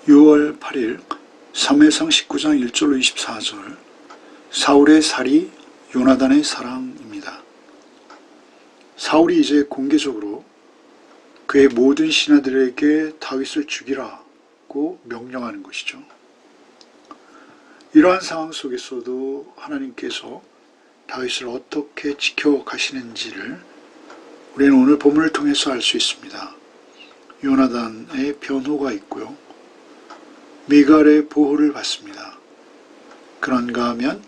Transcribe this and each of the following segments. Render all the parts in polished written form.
6월 8일 사무엘상 19장 1절로 24절 사울의 살이 요나단의 사랑입니다. 사울이 이제 공개적으로 그의 모든 신하들에게 다윗을 죽이라고 명령하는 것이죠. 이러한 상황 속에서도 하나님께서 다윗을 어떻게 지켜가시는지를 우리는 오늘 본문을 통해서 알 수 있습니다. 요나단의 변호가 있고요. 미갈의 보호를 받습니다. 그런가 하면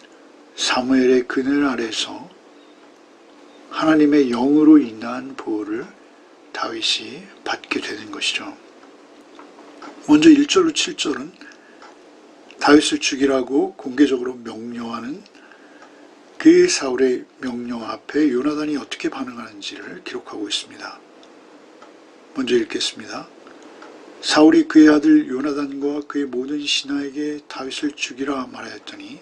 사무엘의 그늘 아래서 하나님의 영으로 인한 보호를 다윗이 받게 되는 것이죠. 먼저 1절로 7절은 다윗을 죽이라고 공개적으로 명령하는 그 사울의 명령 앞에 요나단이 어떻게 반응하는지를 기록하고 있습니다. 먼저 읽겠습니다. 사울이 그의 아들 요나단과 그의 모든 신하에게 다윗을 죽이라 말하였더니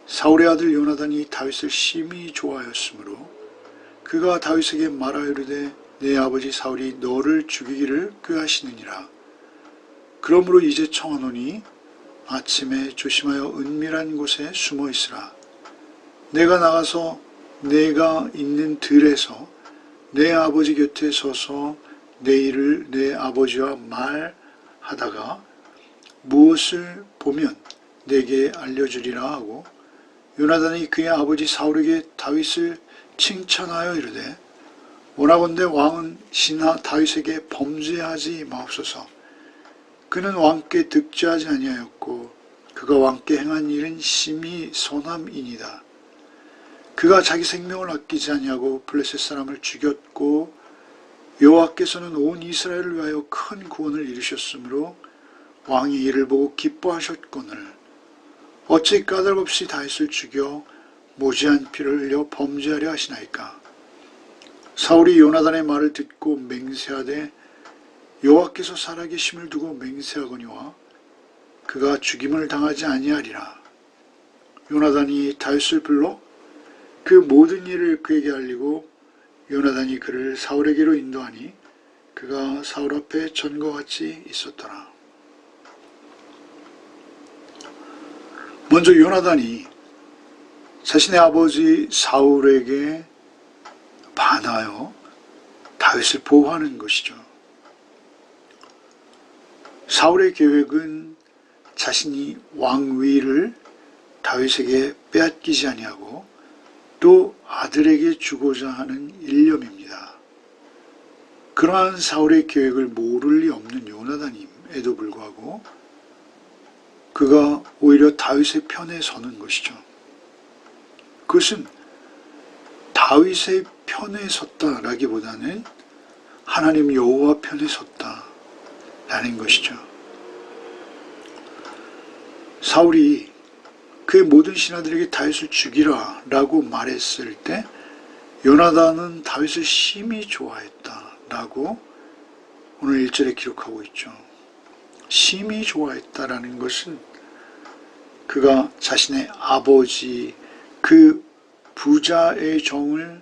사울의 아들 요나단이 다윗을 심히 좋아하였으므로 그가 다윗에게 말하여르되 내 아버지 사울이 너를 죽이기를 꾀하시느니라. 그러므로 이제 청하노니 아침에 조심하여 은밀한 곳에 숨어 있으라. 내가 나가서 내가 있는 들에서 내 아버지 곁에 서서 내 일을 내 아버지와 말하다가 무엇을 보면 내게 알려주리라 하고 요나단이 그의 아버지 사울에게 다윗을 칭찬하여 이르되 원하건대 왕은 신하 다윗에게 범죄하지 마옵소서. 그는 왕께 득죄하지 아니하였고 그가 왕께 행한 일은 심히 선함이니이다. 그가 자기 생명을 아끼지 아니하고 블레셋 사람을 죽였고 여호와께서는 온 이스라엘을 위하여 큰 구원을 이루셨으므로 왕이 이를 보고 기뻐하셨거늘 어찌 까닭없이 다윗을 죽여 모지한 피를 흘려 범죄하려 하시나이까. 사울이 요나단의 말을 듣고 맹세하되 여호와께서 살아계심을 두고 맹세하거니와 그가 죽임을 당하지 아니하리라. 요나단이 다윗을 불러 그 모든 일을 그에게 알리고 요나단이 그를 사울에게로 인도하니 그가 사울 앞에 전과 같이 있었더라. 먼저 요나단이 자신의 아버지 사울에게 반하여 다윗을 보호하는 것이죠. 사울의 계획은 자신이 왕위를 다윗에게 빼앗기지 아니하고 또 아들에게 주고자 하는 일념입니다. 그러한 사울의 계획을 모를 리 없는 요나단임에도 불구하고 그가 오히려 다윗의 편에 서는 것이죠. 그것은 다윗의 편에 섰다라기보다는 하나님 여호와 편에 섰다라는 것이죠. 사울이 그의 모든 신하들에게 다윗을 죽이라 라고 말했을 때 요나단은 다윗을 심히 좋아했다 라고 오늘 1절에 기록하고 있죠. 심히 좋아했다라는 것은 그가 자신의 아버지 그 부자의 정을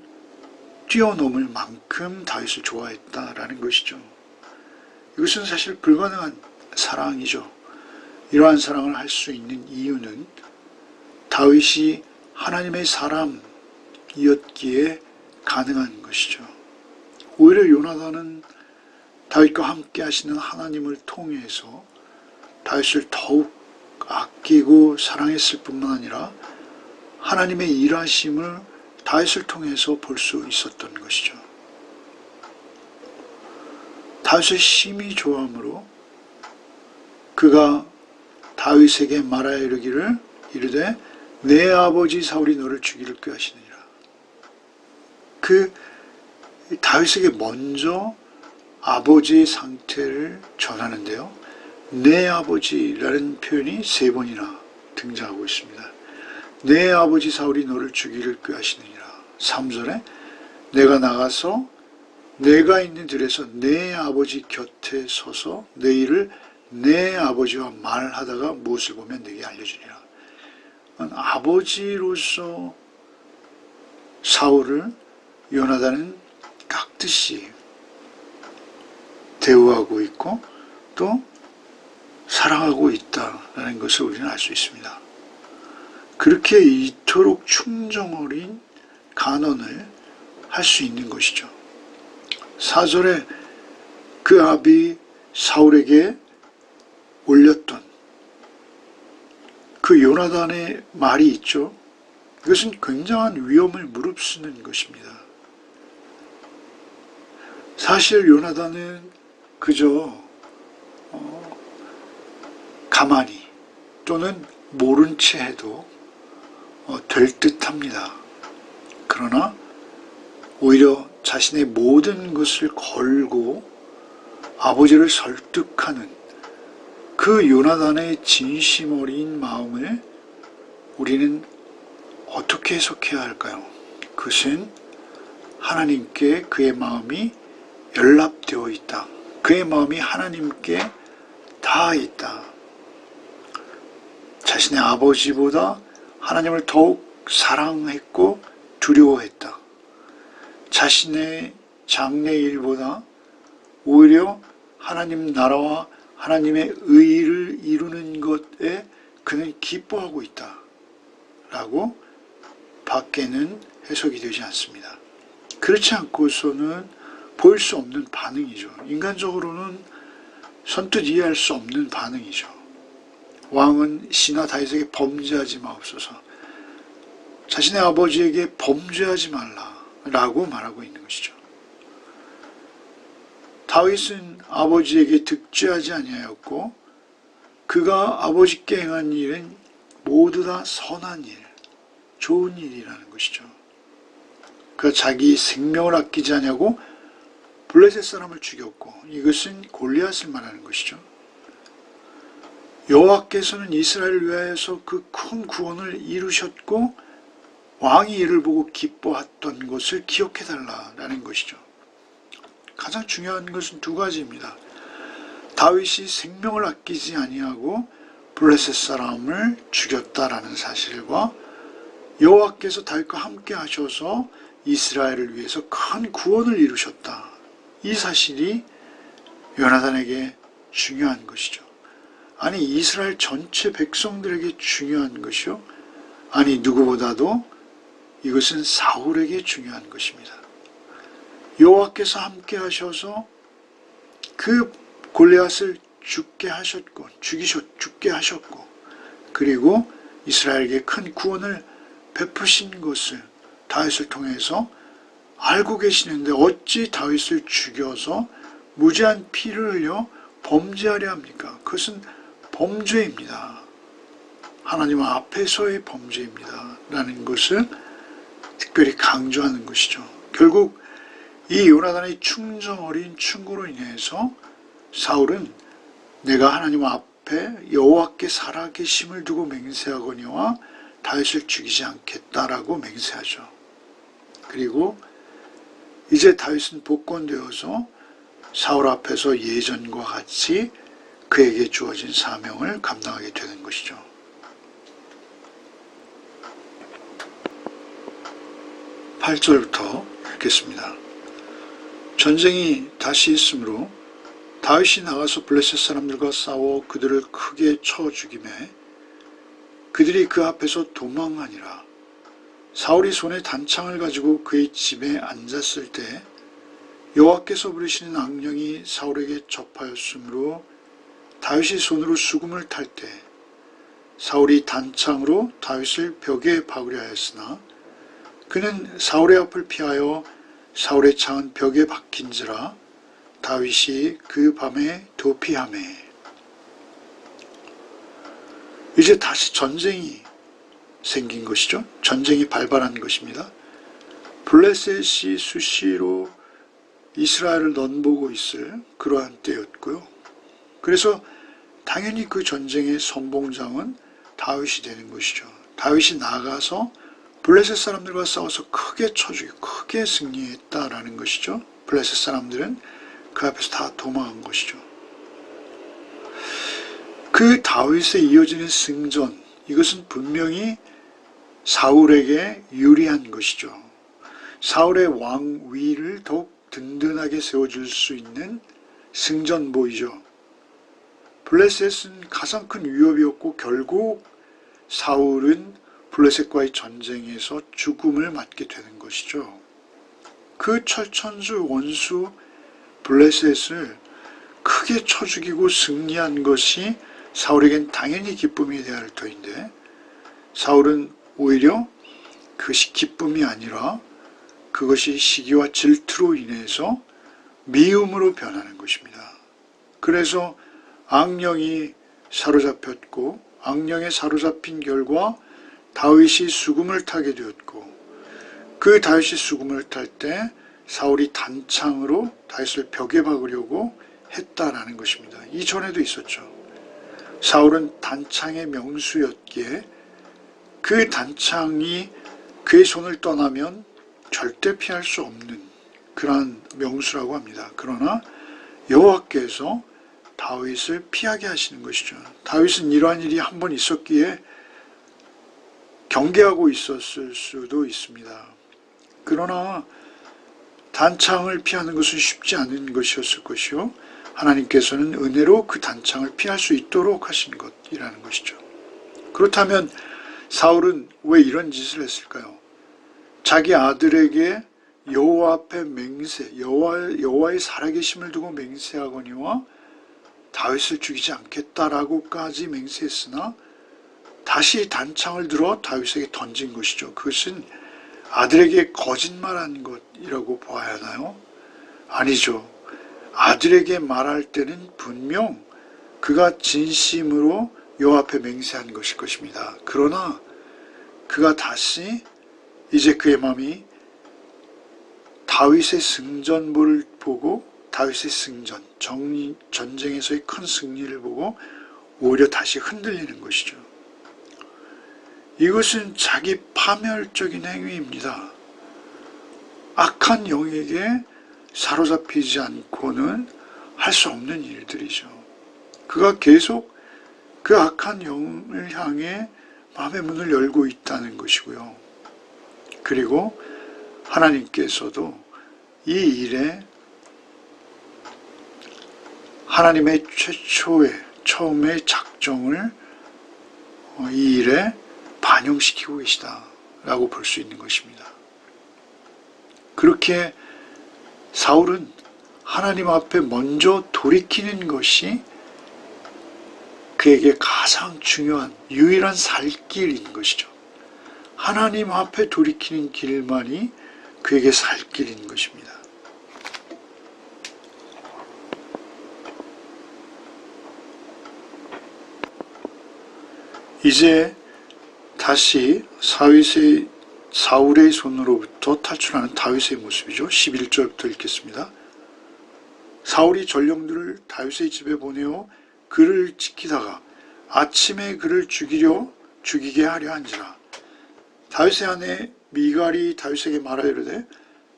뛰어넘을 만큼 다윗을 좋아했다라는 것이죠. 이것은 사실 불가능한 사랑이죠. 이러한 사랑을 할 수 있는 이유는 다윗이 하나님의 사람이었기에 가능한 것이죠. 오히려 요나단은 다윗과 함께 하시는 하나님을 통해서 다윗을 더욱 아끼고 사랑했을 뿐만 아니라 하나님의 일하심을 다윗을 통해서 볼 수 있었던 것이죠. 다윗을 심히 좋아하므로 그가 다윗에게 말하여 이르되 내 아버지 사울이 너를 죽이를 꾀하시느니라. 그 다윗에게 먼저 아버지의 상태를 전하는데요. 내 아버지라는 표현이 3번이나 등장하고 있습니다. 내 아버지 사울이 너를 죽이를 꾀하시느니라. 3절에 내가 나가서 내가 있는 들에서 내 아버지 곁에 서서 내 일을 내 아버지와 말하다가 무엇을 보면 내게 알려주리라. 아버지로서 사울을 요나단은 깍듯이 대우하고 있고 또 사랑하고 있다라는 것을 우리는 알 수 있습니다. 그렇게 이토록 충정 어린 간언을 할 수 있는 것이죠. 4절에 그 아비 사울에게 올렸던 그 요나단의 말이 있죠. 이것은 굉장한 위험을 무릅쓰는 것입니다. 사실 요나단은 그저 가만히 또는 모른 채 해도 될 듯합니다. 그러나 오히려 자신의 모든 것을 걸고 아버지를 설득하는 그 요나단의 진심 어린 마음을 우리는 어떻게 해석해야 할까요? 그것은 하나님께 그의 마음이 연락되어 있다. 그의 마음이 하나님께 닿아 있다. 자신의 아버지보다 하나님을 더욱 사랑했고 두려워했다. 자신의 장래일보다 오히려 하나님 나라와 하나님의 의를 이루는 것에 그는 기뻐하고 있다. 라고 밖에는 해석이 되지 않습니다. 그렇지 않고서는 보일 수 없는 반응이죠. 인간적으로는 선뜻 이해할 수 없는 반응이죠. 왕은 신하 다윗에게 범죄하지 마옵소서. 자신의 아버지에게 범죄하지 말라라고 말하고 있는 것이죠. 다윗은 아버지에게 득죄하지 아니하였고 그가 아버지께 행한 일은 모두 다 선한 일, 좋은 일이라는 것이죠. 그가 자기 생명을 아끼지 아니하고 블레셋 사람을 죽였고 이것은 골리앗을 말하는 것이죠. 여호와께서는 이스라엘을 위하여서 그 큰 구원을 이루셨고 왕이 이를 보고 기뻐했던 것을 기억해달라는 것이죠. 가장 중요한 것은 두 가지입니다. 다윗이 생명을 아끼지 아니하고 블레셋 사람을 죽였다라는 사실과 여호와께서 다윗과 함께 하셔서 이스라엘을 위해서 큰 구원을 이루셨다. 이 사실이 요나단에게 중요한 것이죠. 아니 이스라엘 전체 백성들에게 중요한 것이요. 아니 누구보다도 이것은 사울에게 중요한 것입니다. 여호와께서 함께 하셔서 그 골리앗을 죽게 하셨고 죽게 하셨고 그리고 이스라엘에게 큰 구원을 베푸신 것을 다윗을 통해서 알고 계시는데 어찌 다윗을 죽여서 무지한 피를 흘려 범죄하려 합니까? 그것은 범죄입니다. 하나님 앞에서의 범죄입니다. 라는 것을 특별히 강조하는 것이죠. 결국 이 요나단의 충정 어린 충고로 인해서 사울은 내가 하나님 앞에 여호와께 살아계심을 두고 맹세하거니와 다윗을 죽이지 않겠다라고 맹세하죠. 그리고 이제 다윗은 복권되어서 사울 앞에서 예전과 같이 그에게 주어진 사명을 감당하게 되는 것이죠. 8절부터 읽겠습니다. 전쟁이 다시 있으므로 다윗이 나가서 블레셋 사람들과 싸워 그들을 크게 쳐 죽이매 그들이 그 앞에서 도망하니라. 사울이 손에 단창을 가지고 그의 집에 앉았을 때 여호와께서 부르시는 악령이 사울에게 접하였으므로 다윗이 손으로 수금을 탈 때 사울이 단창으로 다윗을 벽에 박으려 하였으나 그는 사울의 앞을 피하여 사울의 창은 벽에 박힌지라 다윗이 그 밤에 도피하매. 이제 다시 전쟁이 생긴 것이죠. 전쟁이 발발한 것입니다. 블레셋이 수시로 이스라엘을 넘보고 있을 그러한 때였고요. 그래서 당연히 그 전쟁의 선봉장은 다윗이 되는 것이죠. 다윗이 나가서 블레셋 사람들과 싸워서 크게 쳐주고 크게 승리했다라는 것이죠. 블레셋 사람들은 그 앞에서 다 도망한 것이죠. 그 다윗에 이어지는 승전, 이것은 분명히 사울에게 유리한 것이죠. 사울의 왕위를 더욱 든든하게 세워줄 수 있는 승전보이죠. 블레셋은 가장 큰 위협이었고 결국 사울은 블레셋과의 전쟁에서 죽음을 맞게 되는 것이죠. 그 철천수 원수 블레셋을 크게 쳐 죽이고 승리한 것이 사울에겐 당연히 기쁨이 되어야 할 터인데 사울은 오히려 그것이 기쁨이 아니라 그것이 시기와 질투로 인해서 미움으로 변하는 것입니다. 그래서 악령이 사로잡혔고 악령에 사로잡힌 결과 다윗이 수금을 타게 되었고 그 다윗이 수금을 탈 때 사울이 단창으로 다윗을 벽에 박으려고 했다라는 것입니다. 이전에도 있었죠. 사울은 단창의 명수였기에 그 단창이 그의 손을 떠나면 절대 피할 수 없는 그러한 명수라고 합니다. 그러나 여호와께서 다윗을 피하게 하시는 것이죠. 다윗은 이러한 일이 한 번 있었기에 경계하고 있었을 수도 있습니다. 그러나 단창을 피하는 것은 쉽지 않은 것이었을 것이요. 하나님께서는 은혜로 그 단창을 피할 수 있도록 하신 것이라는 것이죠. 그렇다면 사울은 왜 이런 짓을 했을까요? 자기 아들에게 여호와 앞에 맹세, 여호와의 살아계심을 두고 맹세하거니와 다윗을 죽이지 않겠다라고까지 맹세했으나 다시 단창을 들어 다윗에게 던진 것이죠. 그것은 아들에게 거짓말한 것이라고 보아야 하나요? 아니죠. 아들에게 말할 때는 분명 그가 진심으로 여호와 앞에 맹세한 것일 것입니다. 그러나 그가 다시 이제 그의 마음이 다윗의 승전보를 보고 다윗의 승전, 전쟁에서의 큰 승리를 보고 오히려 다시 흔들리는 것이죠. 이것은 자기 파멸적인 행위입니다. 악한 영에게 사로잡히지 않고는 할 수 없는 일들이죠. 그가 계속 그 악한 영을 향해 마음의 문을 열고 있다는 것이고요. 그리고 하나님께서도 이 일에 하나님의 처음의 작정을 이 일에 반영시키고 계시다라고 볼 수 있는 것입니다. 그렇게 사울은 하나님 앞에 먼저 돌이키는 것이 그에게 가장 중요한 유일한 살 길인 것이죠. 하나님 앞에 돌이키는 길만이 그에게 살 길인 것입니다. 이제 다시 사울의 손으로부터 탈출하는 다윗의 모습이죠. 11절부터 읽겠습니다. 사울이 전령들을 다윗의 집에 보내어 그를 지키다가 아침에 그를 죽이게 하려 한지라. 다윗의 아내 미갈이 다윗에게 말하이르되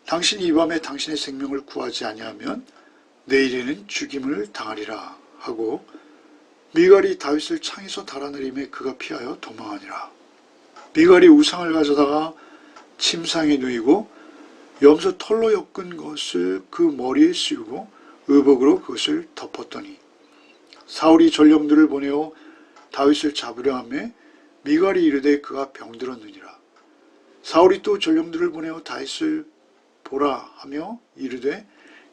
당신이 이 밤에 당신의 생명을 구하지 아니하면 내일에는 죽임을 당하리라 하고 미갈이 다윗을 창에서 달아내림에 그가 피하여 도망하니라. 미갈이 우상을 가져다가 침상에 누이고 염소 털로 엮은 것을 그 머리에 씌우고 의복으로 그것을 덮었더니 사울이 전령들을 보내어 다윗을 잡으려 하매 미갈이 이르되 그가 병들었느니라. 사울이 또 전령들을 보내어 다윗을 보라 하며 이르되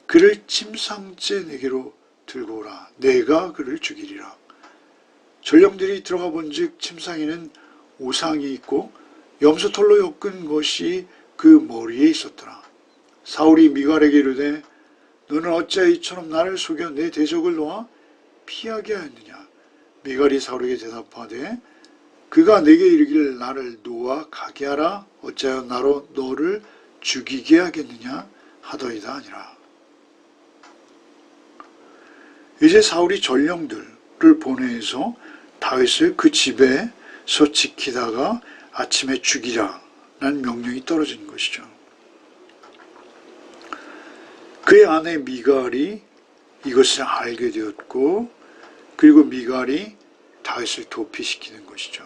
그를 침상째 내게로 들고 오라. 내가 그를 죽이리라. 전령들이 들어가 본즉 침상에는 우상이 있고 염소털로 엮은 것이 그 머리에 있었더라. 사울이 미갈에게 이르되 너는 어찌하여 이처럼 나를 속여 내 대적을 놓아 피하게 하였느냐. 미갈이 사울에게 대답하되 그가 내게 이르기를 나를 놓아 가게 하라. 어찌하여 나로 너를 죽이게 하겠느냐 하더이다 하니라. 이제 사울이 전령들을 보내서 다윗을 그 집에서 지키다가 아침에 죽이라는 명령이 떨어진 것이죠. 그의 아내 미갈이 이것을 알게 되었고 그리고 미갈이 다윗을 도피시키는 것이죠.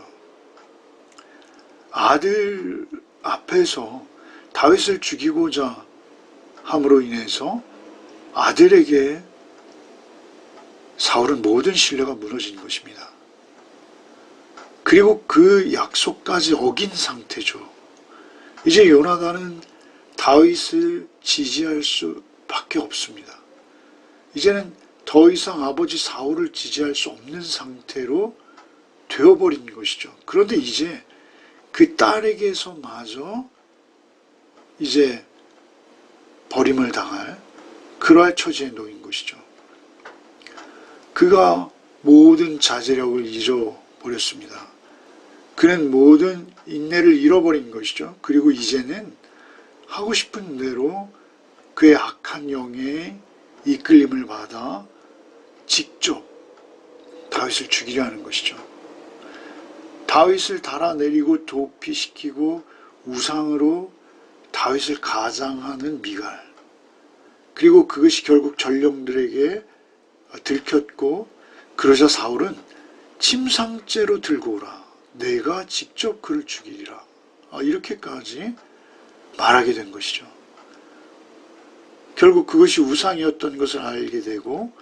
아들 앞에서 다윗을 죽이고자 함으로 인해서 아들에게 사울은 모든 신뢰가 무너진 것입니다. 그리고 그 약속까지 어긴 상태죠. 이제 요나단은 다윗을 지지할 수밖에 없습니다. 이제는 더 이상 아버지 사울을 지지할 수 없는 상태로 되어버린 것이죠. 그런데 이제 그 딸에게서마저 이제 버림을 당할 그러할 처지에 놓인 것이죠. 그가 모든 자제력을 잃어버렸습니다. 그는 모든 인내를 잃어버린 것이죠. 그리고 이제는 하고 싶은 대로 그의 악한 영의 이끌림을 받아 직접 다윗을 죽이려 하는 것이죠. 다윗을 달아내리고 도피시키고 우상으로 다윗을 가장하는 미갈, 그리고 그것이 결국 전령들에게 들켰고, 그러자 사울은 침상째로 들고 오라, 내가 직접 그를 죽이리라, 이렇게까지 말하게 된 것이죠. 결국 그것이 우상이었던 것을 알게 되고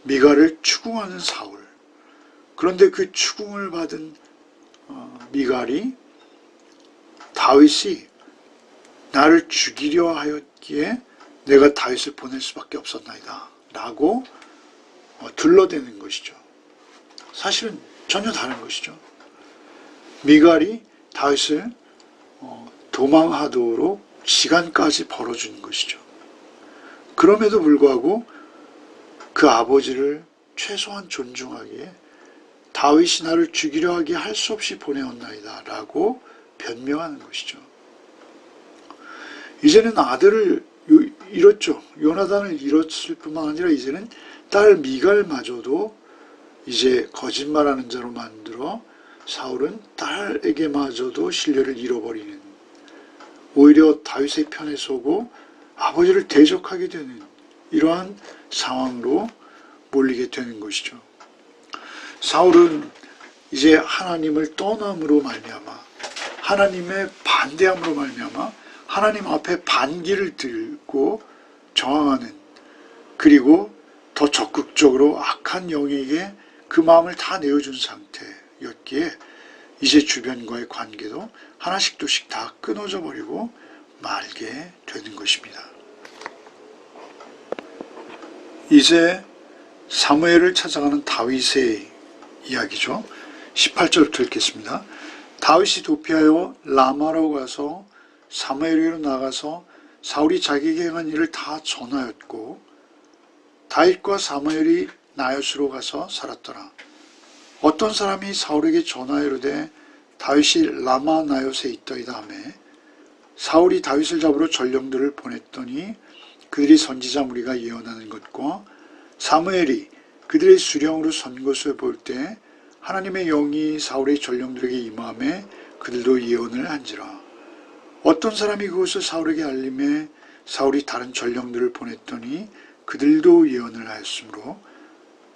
미갈을 추궁하는 사울. 그런데 그 추궁을 받은 미갈이 다윗이 나를 죽이려 하였기에 내가 다윗을 보낼 수밖에 없었나이다 라고 둘러대는 것이죠. 사실은 전혀 다른 것이죠. 미갈이 다윗을 도망하도록 시간까지 벌어준 것이죠. 그럼에도 불구하고 그 아버지를 최소한 존중하기에 다윗이 나를 죽이려 하기에 할 수 없이 보내었나이다 라고 변명하는 것이죠. 이제는 아들을 잃었죠. 요나단을 잃었을 뿐만 아니라 이제는 딸 미갈마저도 이제 거짓말하는 자로 만들어 사울은 딸에게마저도 신뢰를 잃어버리는, 오히려 다윗의 편에 서고 아버지를 대적하게 되는 이러한 상황으로 몰리게 되는 것이죠. 사울은 이제 하나님을 떠남으로 말미암아, 하나님의 반대함으로 말미암아 하나님 앞에 반기를 들고 저항하는, 그리고 더 적극적으로 악한 영에게 그 마음을 다 내어준 상태였기에 이제 주변과의 관계도 하나씩 둘씩 다 끊어져 버리고 말게 되는 것입니다. 이제 사무엘을 찾아가는 다윗의 이야기죠. 18절부터 읽겠습니다. 다윗이 도피하여 라마로 가서 사무엘에게로 나가서 사울이 자기에게 행한 일을 다 전하였고, 다윗과 사무엘이 나요스로 가서 살았더라. 어떤 사람이 사울에게 전하여 이르되 다윗이 라마 나요스에 있더이다 하매 사울이 다윗을 잡으러 전령들을 보냈더니 그들이 선지자 무리가 예언하는 것과 사무엘이 그들의 수령으로 선 것을 볼 때 하나님의 영이 사울의 전령들에게 임하매 그들도 예언을 한지라. 어떤 사람이 그것을 사울에게 알림해 사울이 다른 전령들을 보냈더니 그들도 예언을 하였으므로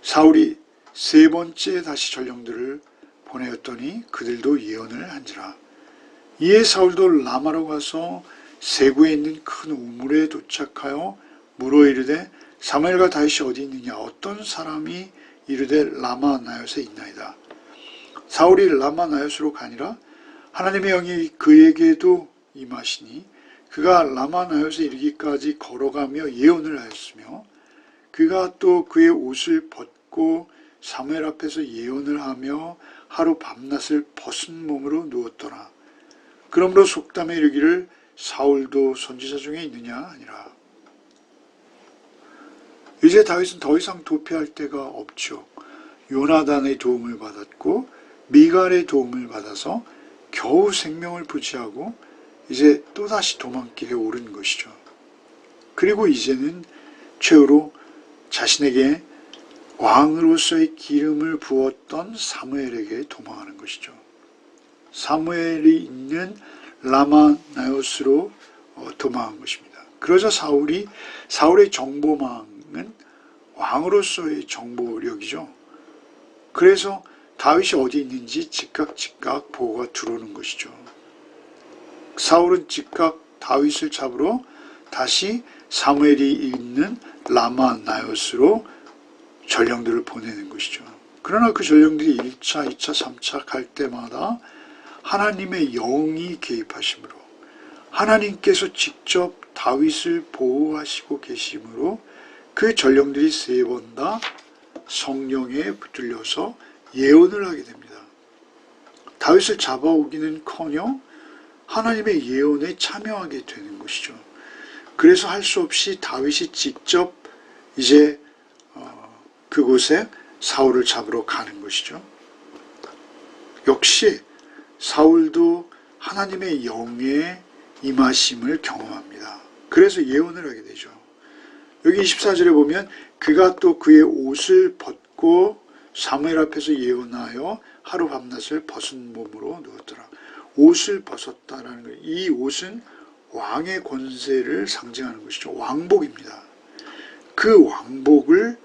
사울이 세 번째 다시 전령들을 보내었더니 그들도 예언을 한지라. 이에 사울도 라마로 가서 세구에 있는 큰 우물에 도착하여 물어 이르되 사무엘과 다윗이 어디 있느냐. 어떤 사람이 이르되 라마 나요스에 있나이다. 사울이 라마 나요스로 가니라. 하나님의 영이 그에게도 임하시니 그가 라마 나요스에 이르기까지 걸어가며 예언을 하였으며 그가 또 그의 옷을 벗고 사무엘 앞에서 예언을 하며 하루 밤낮을 벗은 몸으로 누웠더라. 그러므로 속담에 이르기를 사울도 선지자 중에 있느냐 하니라. 이제 다윗은 더 이상 도피할 데가 없죠. 요나단의 도움을 받았고 미갈의 도움을 받아서 겨우 생명을 부지하고 이제 또다시 도망길에 오른 것이죠. 그리고 이제는 최후로 자신에게 왕으로서의 기름을 부었던 사무엘에게 도망하는 것이죠. 사무엘이 있는 라마 나요스로 도망한 것입니다. 그러자 사울의 정보망은 왕으로서의 정보력이죠. 그래서 다윗이 어디 있는지 즉각 보고가 들어오는 것이죠. 사울은 즉각 다윗을 잡으러 다시 사무엘이 있는 라마 나요스로 전령들을 보내는 것이죠. 그러나 그 전령들이 1차, 2차, 3차 갈 때마다 하나님의 영이 개입하심으로 하나님께서 직접 다윗을 보호하시고 계심으로 그 전령들이 3번 다 성령에 붙들려서 예언을 하게 됩니다. 다윗을 잡아오기는커녕 하나님의 예언에 참여하게 되는 것이죠. 그래서 할 수 없이 다윗이 직접 이제 그곳에 사울을 잡으러 가는 것이죠. 역시 사울도 하나님의 영의 임하심을 경험합니다. 그래서 예언을 하게 되죠. 여기 24절에 보면 그가 또 그의 옷을 벗고 사무엘 앞에서 예언하여 하루 밤낮을 벗은 몸으로 누웠더라. 옷을 벗었다라는 거예요. 이 옷은 왕의 권세를 상징하는 것이죠. 왕복입니다. 그 왕복을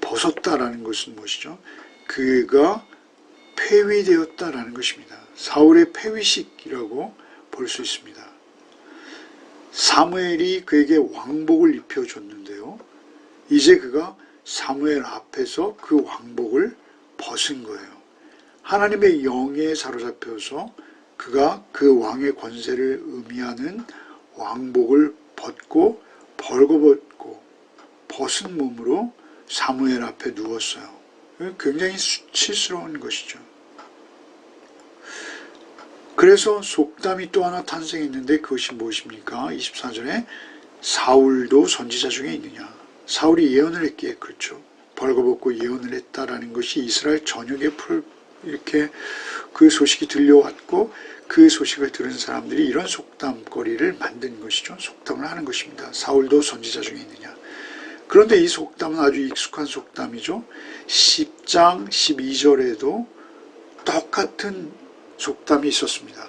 벗었다라는 것은 무엇이죠? 그가 폐위되었다라는 것입니다. 사울의 폐위식이라고 볼 수 있습니다. 사무엘이 그에게 왕복을 입혀줬는데요. 이제 그가 사무엘 앞에서 그 왕복을 벗은 거예요. 하나님의 영에 사로잡혀서 그가 그 왕의 권세를 의미하는 왕복을 벗고 벌거벗고 벗은 몸으로 사무엘 앞에 누웠어요. 굉장히 수치스러운 것이죠. 그래서 속담이 또 하나 탄생했는데 그것이 무엇입니까? 24절에 사울도 선지자 중에 있느냐. 사울이 예언을 했기에 그렇죠. 벌거벗고 예언을 했다라는 것이 이스라엘 전역에 이렇게 그 소식이 들려왔고 그 소식을 들은 사람들이 이런 속담거리를 만든 것이죠. 속담을 하는 것입니다. 사울도 선지자 중에 있느냐. 그런데 이 속담은 아주 익숙한 속담이죠. 10장 12절에도 똑같은 속담이 있었습니다.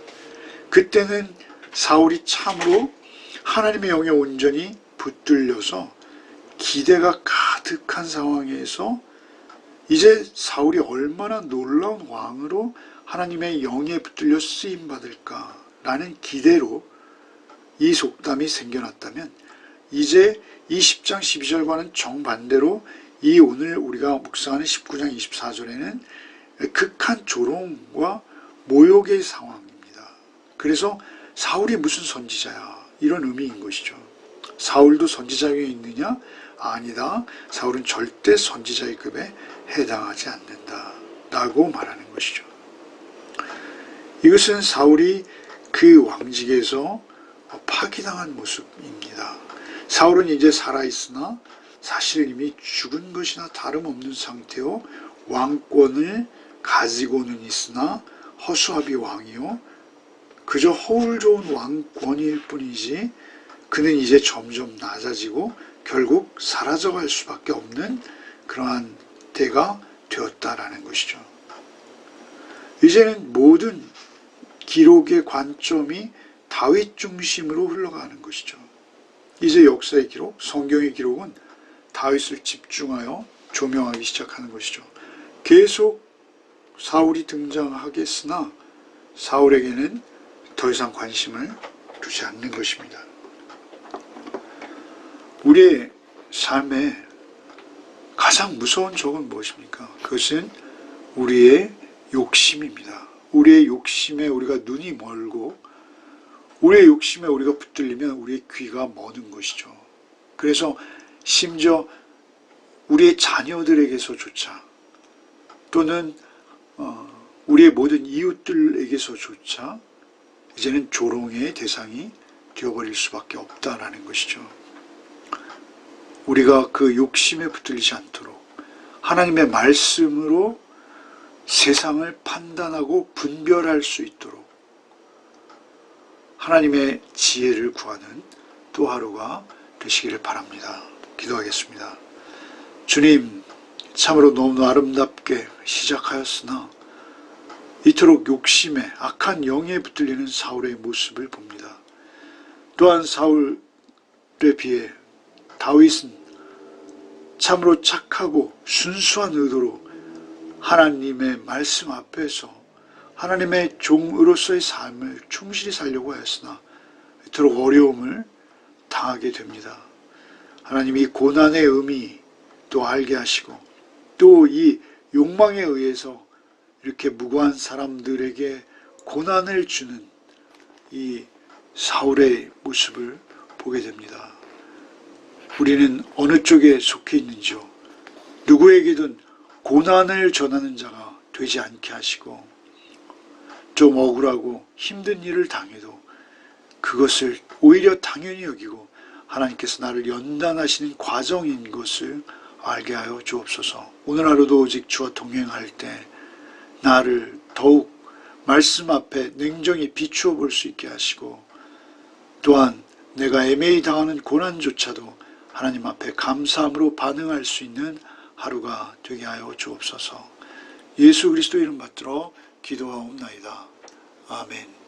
그때는 사울이 참으로 하나님의 영에 온전히 붙들려서 기대가 가득한 상황에서 이제 사울이 얼마나 놀라운 왕으로 하나님의 영에 붙들려 쓰임받을까라는 기대로 이 속담이 생겨났다면 이제 이 10장 12절과는 정반대로 이 오늘 우리가 묵상하는 19장 24절에는 극한 조롱과 모욕의 상황입니다. 그래서 사울이 무슨 선지자야 이런 의미인 것이죠. 사울도 선지자에 있느냐? 아니다. 사울은 절대 선지자의 급에 해당하지 않는다 라고 말하는 것이죠. 이것은 사울이 그 왕직에서 파기당한 모습입니다. 사울은 이제 살아있으나 사실 이미 죽은 것이나 다름없는 상태요 왕권을 가지고는 있으나 허수아비 왕이요 그저 허울 좋은 왕권일 뿐이지 그는 이제 점점 낮아지고 결국 사라져갈 수밖에 없는 그러한 때가 되었다라는 것이죠. 이제는 모든 기록의 관점이 다윗 중심으로 흘러가는 것이죠. 이제 역사의 기록, 성경의 기록은 다윗을 집중하여 조명하기 시작하는 것이죠. 계속 사울이 등장하겠으나 사울에게는 더 이상 관심을 두지 않는 것입니다. 우리의 삶에 가장 무서운 적은 무엇입니까? 그것은 우리의 욕심입니다. 우리의 욕심에 우리가 눈이 멀고 우리의 욕심에 우리가 붙들리면 우리의 귀가 머는 것이죠. 그래서 심지어 우리의 자녀들에게서조차 또는 우리의 모든 이웃들에게서조차 이제는 조롱의 대상이 되어버릴 수밖에 없다라는 것이죠. 우리가 그 욕심에 붙들리지 않도록 하나님의 말씀으로 세상을 판단하고 분별할 수 있도록 하나님의 지혜를 구하는 또 하루가 되시기를 바랍니다. 기도하겠습니다. 주님, 참으로 너무 아름답게 시작하였으나 이토록 욕심에 악한 영에 붙들리는 사울의 모습을 봅니다. 또한 사울에 비해 다윗은 참으로 착하고 순수한 의도로 하나님의 말씀 앞에서 하나님의 종으로서의 삶을 충실히 살려고 하였으나 이토록 어려움을 당하게 됩니다. 하나님이 고난의 의미 또 알게 하시고 또 이 욕망에 의해서 이렇게 무고한 사람들에게 고난을 주는 이 사울의 모습을 보게 됩니다. 우리는 어느 쪽에 속해 있는지요? 누구에게든 고난을 전하는 자가 되지 않게 하시고, 좀 억울하고 힘든 일을 당해도 그것을 오히려 당연히 여기고 하나님께서 나를 연단하시는 과정인 것을 알게 하여 주옵소서. 오늘 하루도 오직 주와 동행할 때 나를 더욱 말씀 앞에 냉정히 비추어 볼 수 있게 하시고, 또한 내가 애매히 당하는 고난조차도 하나님 앞에 감사함으로 반응할 수 있는 하루가 되게 하여 주옵소서. 예수 그리스도 이름 받들어 기도하옵나이다. 아멘.